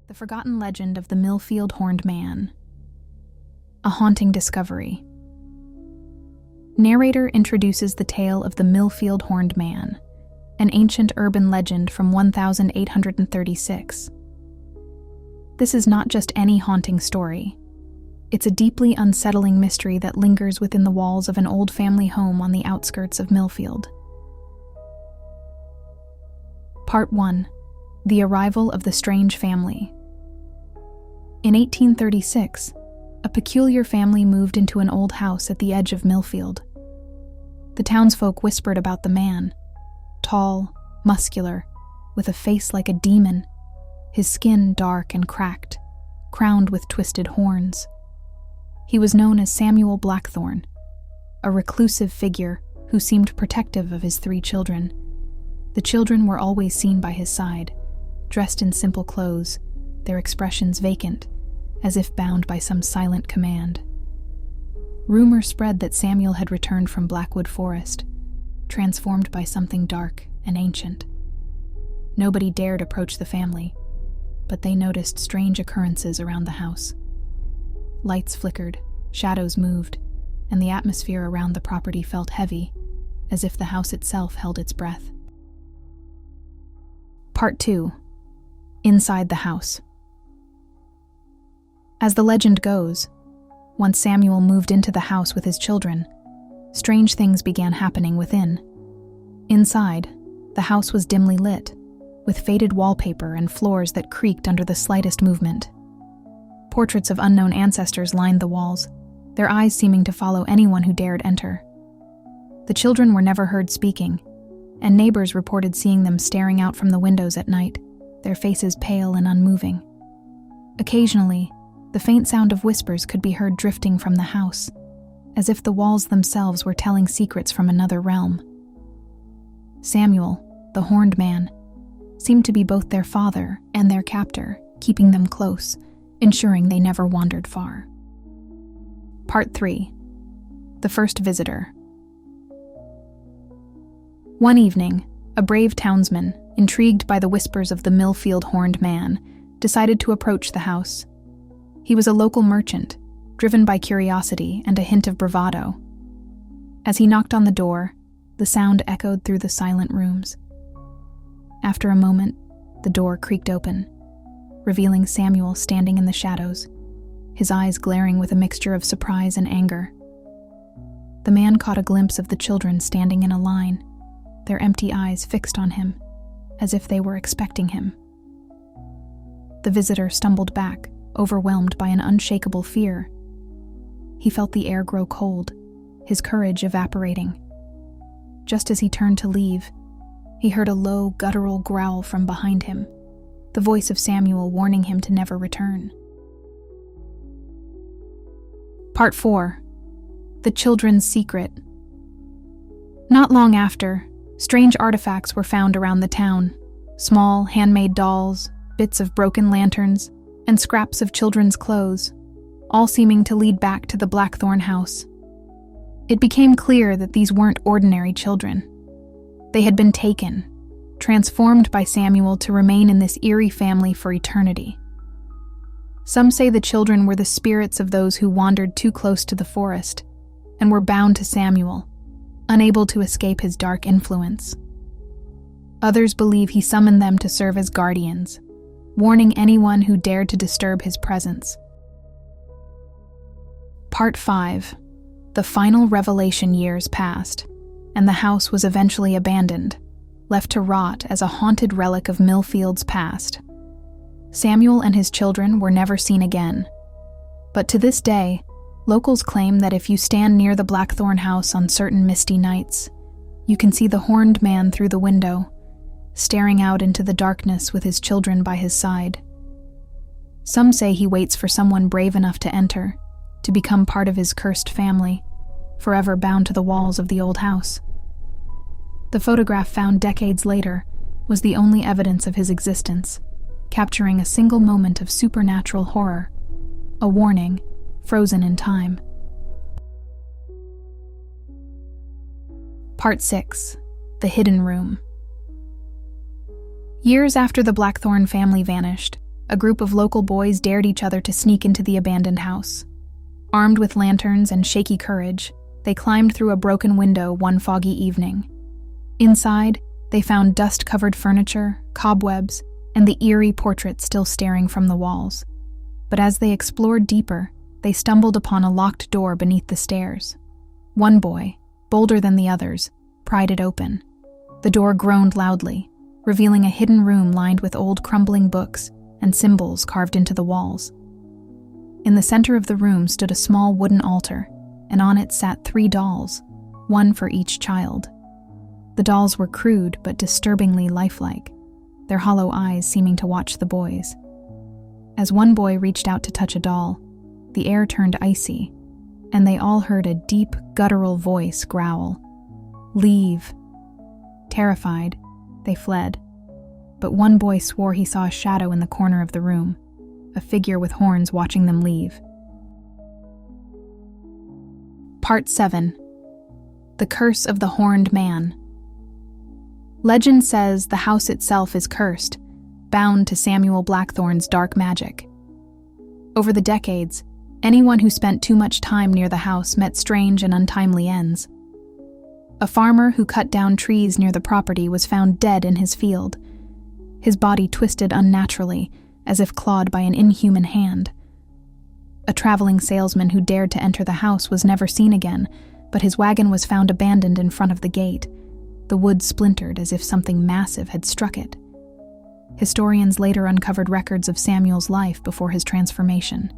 The Forgotten Legend of the Millfield Horned Man. A haunting discovery. Narrator introduces the tale of the Millfield Horned Man, an ancient urban legend from 1836. This is not just any haunting story. It's a deeply unsettling mystery that lingers within the walls of an old family home on the outskirts of Millfield. Part 1. The Arrival of the Strange Family. In 1836, a peculiar family moved into an old house at the edge of Millfield. The townsfolk whispered about the man, tall, muscular, with a face like a demon, his skin dark and cracked, crowned with twisted horns. He was known as Samuel Blackthorne, a reclusive figure who seemed protective of his 3 children. The children were always seen by his side, dressed in simple clothes, their expressions vacant, as if bound by some silent command. Rumor spread that Samuel had returned from Blackwood Forest, transformed by something dark and ancient. Nobody dared approach the family, but they noticed strange occurrences around the house. Lights flickered, shadows moved, and the atmosphere around the property felt heavy, as if the house itself held its breath. Part 2. Inside the house. As the legend goes, once Samuel moved into the house with his children, strange things began happening within. Inside, the house was dimly lit, with faded wallpaper and floors that creaked under the slightest movement. Portraits of unknown ancestors lined the walls, their eyes seeming to follow anyone who dared enter. The children were never heard speaking, and neighbors reported seeing them staring out from the windows at night, their faces pale and unmoving. Occasionally, the faint sound of whispers could be heard drifting from the house, as if the walls themselves were telling secrets from another realm. Samuel, the Horned Man, seemed to be both their father and their captor, keeping them close, ensuring they never wandered far. Part 3. The First Visitor. One evening, a brave townsman, intrigued by the whispers of the Millfield Horned Man, decided to approach the house. He was a local merchant, driven by curiosity and a hint of bravado. As he knocked on the door, the sound echoed through the silent rooms. After a moment, the door creaked open, revealing Samuel standing in the shadows, his eyes glaring with a mixture of surprise and anger. The man caught a glimpse of the children standing in a line, their empty eyes fixed on him, as if they were expecting him. The visitor stumbled back, overwhelmed by an unshakable fear. He felt the air grow cold, his courage evaporating. Just as he turned to leave, he heard a low, guttural growl from behind him, the voice of Samuel warning him to never return. Part 4. The Children's Secret. Not long after, strange artifacts were found around the town: small, handmade dolls, bits of broken lanterns, and scraps of children's clothes, all seeming to lead back to the Blackthorne house. It became clear that these weren't ordinary children. They had been taken, transformed by Samuel to remain in this eerie family for eternity. Some say the children were the spirits of those who wandered too close to the forest and were bound to Samuel, unable to escape his dark influence. Others believe he summoned them to serve as guardians, warning anyone who dared to disturb his presence. Part 5. The final revelation. Years passed, and the house was eventually abandoned, left to rot as a haunted relic of Millfield's past. Samuel and his children were never seen again, but to this day, locals claim that if you stand near the Blackthorne house on certain misty nights, you can see the Horned Man through the window, staring out into the darkness with his children by his side. Some say he waits for someone brave enough to enter, to become part of his cursed family, forever bound to the walls of the old house. The photograph found decades later was the only evidence of his existence, capturing a single moment of supernatural horror, a warning frozen in time. Part 6. The Hidden Room. Years after the Blackthorne family vanished, a group of local boys dared each other to sneak into the abandoned house. Armed with lanterns and shaky courage, they climbed through a broken window one foggy evening. Inside, they found dust-covered furniture, cobwebs, and the eerie portrait still staring from the walls. But as they explored deeper, they stumbled upon a locked door beneath the stairs. One boy, bolder than the others, pried it open. The door groaned loudly, revealing a hidden room lined with old crumbling books and symbols carved into the walls. In the center of the room stood a small wooden altar, and on it sat 3 dolls, one for each child. The dolls were crude but disturbingly lifelike, their hollow eyes seeming to watch the boys. As one boy reached out to touch a doll, the air turned icy, and they all heard a deep, guttural voice growl, "Leave." Terrified, they fled. But one boy swore he saw a shadow in the corner of the room, a figure with horns watching them leave. Part 7. The Curse of the Horned Man. Legend says the house itself is cursed, bound to Samuel Blackthorne's dark magic. Over the decades, anyone who spent too much time near the house met strange and untimely ends. A farmer who cut down trees near the property was found dead in his field, his body twisted unnaturally, as if clawed by an inhuman hand. A traveling salesman who dared to enter the house was never seen again, but his wagon was found abandoned in front of the gate, the wood splintered as if something massive had struck it. Historians later uncovered records of Samuel's life before his transformation.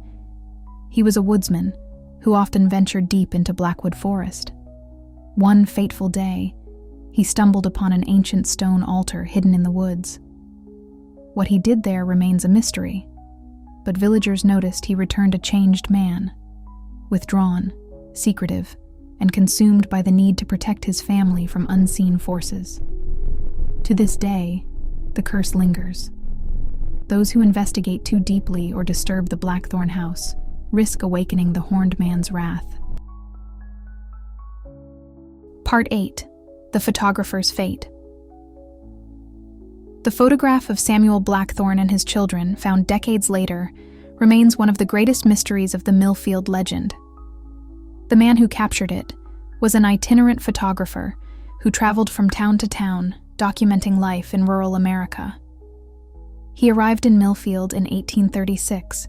He was a woodsman who often ventured deep into Blackwood Forest. One fateful day, he stumbled upon an ancient stone altar hidden in the woods. What he did there remains a mystery, but villagers noticed he returned a changed man, withdrawn, secretive, and consumed by the need to protect his family from unseen forces. To this day, the curse lingers. Those who investigate too deeply or disturb the Blackthorne house risk awakening the Horned Man's wrath. Part 8. The Photographer's Fate. The photograph of Samuel Blackthorne and his children, found decades later, remains one of the greatest mysteries of the Millfield legend. The man who captured it was an itinerant photographer who traveled from town to town, documenting life in rural America. He arrived in Millfield in 1836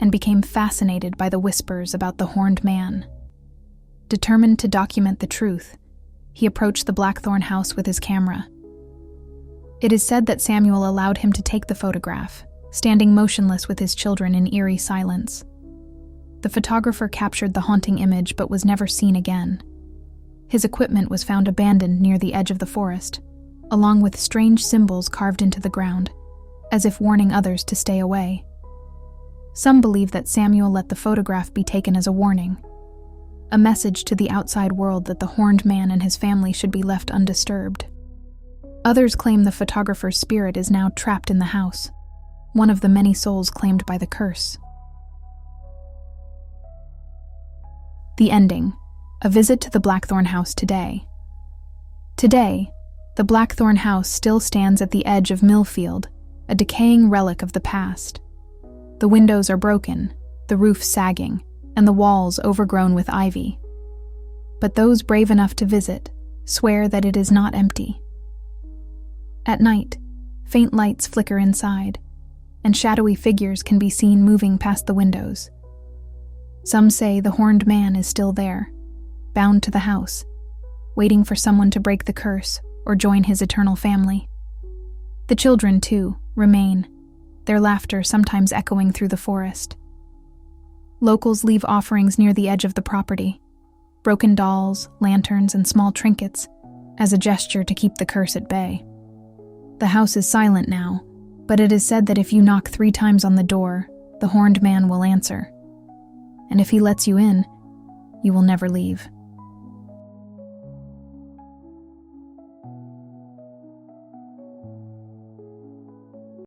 and became fascinated by the whispers about the Horned Man. Determined to document the truth, he approached the Blackthorne house with his camera. It is said that Samuel allowed him to take the photograph, standing motionless with his children in eerie silence. The photographer captured the haunting image but was never seen again. His equipment was found abandoned near the edge of the forest, along with strange symbols carved into the ground, as if warning others to stay away. Some believe that Samuel let the photograph be taken as a warning, a message to the outside world that the Horned Man and his family should be left undisturbed. Others claim the photographer's spirit is now trapped in the house, one of the many souls claimed by the curse. The ending. A visit to the Blackthorne house today. Today, the Blackthorne house still stands at the edge of Millfield, a decaying relic of the past. The windows are broken, the roof sagging, and the walls overgrown with ivy. But those brave enough to visit swear that it is not empty. At night, faint lights flicker inside, and shadowy figures can be seen moving past the windows. Some say the Horned Man is still there, bound to the house, waiting for someone to break the curse or join his eternal family. The children, too, remain, their laughter sometimes echoing through the forest. Locals leave offerings near the edge of the property, broken dolls, lanterns, and small trinkets, as a gesture to keep the curse at bay. The house is silent now, but it is said that if you knock 3 times on the door, the Horned Man will answer. And if he lets you in, you will never leave.